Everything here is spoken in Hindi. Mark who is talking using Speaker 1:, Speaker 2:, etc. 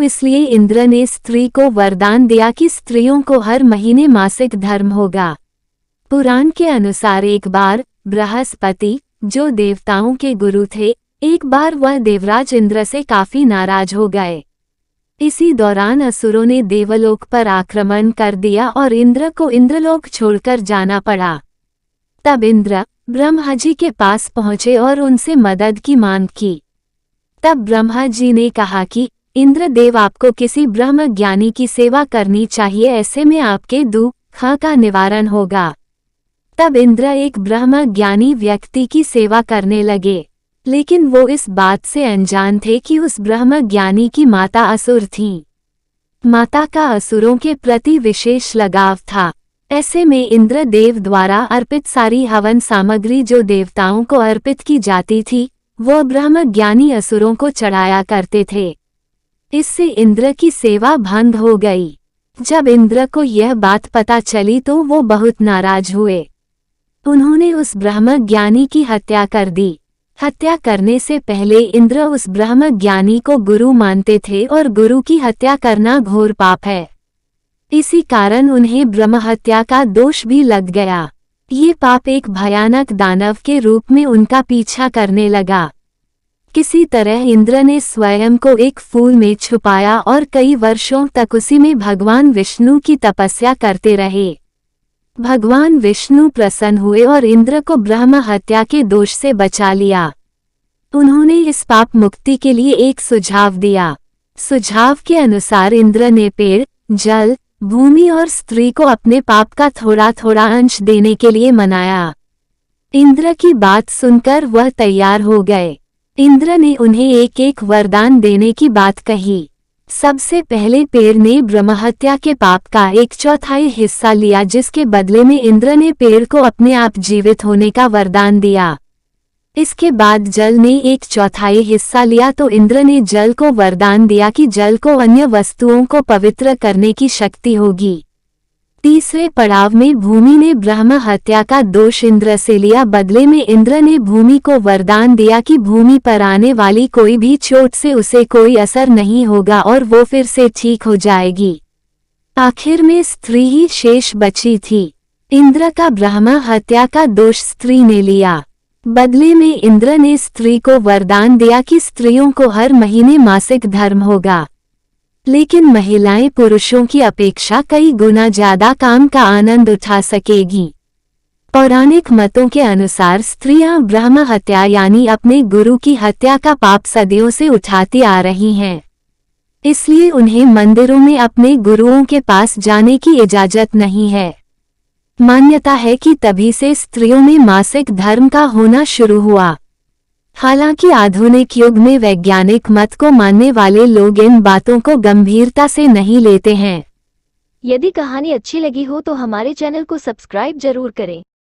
Speaker 1: इसलिए इंद्र ने स्त्री को वरदान दिया कि स्त्रियों को हर महीने मासिक धर्म होगा। पुराण के अनुसार एक बार बृहस्पति, जो देवताओं के गुरु थे, एक बार वह देवराज इंद्र से काफी नाराज हो गए। इसी दौरान असुरों ने देवलोक पर आक्रमण कर दिया और इंद्र को इंद्रलोक छोड़कर जाना पड़ा। तब इंद्र ब्रह्मा जी के पास पहुंचे और उनसे मदद की मांग की। तब ब्रह्मा जी ने कहा कि इंद्रदेव, आपको किसी ब्रह्म ज्ञानी की सेवा करनी चाहिए, ऐसे में आपके दुख का निवारण होगा। तब इंद्र एक ब्रह्म ज्ञानी व्यक्ति की सेवा करने लगे, लेकिन वो इस बात से अनजान थे कि उस ब्रह्म ज्ञानी की माता असुर थीं। माता का असुरों के प्रति विशेष लगाव था। ऐसे में इंद्रदेव द्वारा अर्पित सारी हवन सामग्री जो देवताओं को अर्पित की जाती थी, वो ब्रह्म ज्ञानी असुरों को चढ़ाया करते थे। इससे इंद्र की सेवा भंग हो गई। जब इंद्र को यह बात पता चली तो वो बहुत नाराज हुए। उन्होंने उस ब्रह्म ज्ञानी की हत्या कर दी। हत्या करने से पहले इंद्र उस ब्रह्म ज्ञानी को गुरु मानते थे और गुरु की हत्या करना घोर पाप है। इसी कारण उन्हें ब्रह्म हत्या का दोष भी लग गया। ये पाप एक भयानक दानव के रूप में उनका पीछा करने लगा। किसी तरह इंद्र ने स्वयं को एक फूल में छुपाया और कई वर्षों तक उसी में भगवान विष्णु की तपस्या करते रहे। भगवान विष्णु प्रसन्न हुए और इंद्र को ब्रह्म हत्या के दोष से बचा लिया। उन्होंने इस पाप मुक्ति के लिए एक सुझाव दिया। सुझाव के अनुसार इंद्र ने पेड़, जल, भूमि और स्त्री को अपने पाप का थोड़ा थोड़ा अंश देने के लिए मनाया। इंद्र की बात सुनकर वह तैयार हो गए। इंद्र ने उन्हें एक एक वरदान देने की बात कही। सबसे पहले पेड़ ने ब्रह्म हत्या के पाप का 1/4 हिस्सा लिया, जिसके बदले में इंद्र ने पेड़ को अपने आप जीवित होने का वरदान दिया। इसके बाद जल ने 1/4 हिस्सा लिया तो इंद्र ने जल को वरदान दिया कि जल को अन्य वस्तुओं को पवित्र करने की शक्ति होगी। तीसरे पड़ाव में भूमि ने ब्रह्म हत्या का दोष इंद्र से लिया। बदले में इंद्र ने भूमि को वरदान दिया कि भूमि पर आने वाली कोई भी चोट से उसे कोई असर नहीं होगा और वो फिर से ठीक हो जाएगी। आखिर में स्त्री ही शेष बची थी। इंद्र का ब्रह्म हत्या का दोष स्त्री ने लिया। बदले में इंद्र ने स्त्री को वरदान दिया कि स्त्रियों को हर महीने मासिक धर्म होगा, लेकिन महिलाएं पुरुषों की अपेक्षा कई गुना ज्यादा काम का आनंद उठा सकेगी। पौराणिक मतों के अनुसार स्त्रियां ब्रह्म हत्या यानी अपने गुरु की हत्या का पाप सदियों से उठाती आ रही हैं। इसलिए उन्हें मंदिरों में अपने गुरुओं के पास जाने की इजाजत नहीं है। मान्यता है कि तभी से स्त्रियों में मासिक धर्म का होना शुरू हुआ। हालांकि आधुनिक युग में वैज्ञानिक मत को मानने वाले लोग इन बातों को गंभीरता से नहीं लेते हैं।
Speaker 2: यदि कहानी अच्छी लगी हो तो हमारे चैनल को सब्सक्राइब जरूर करें।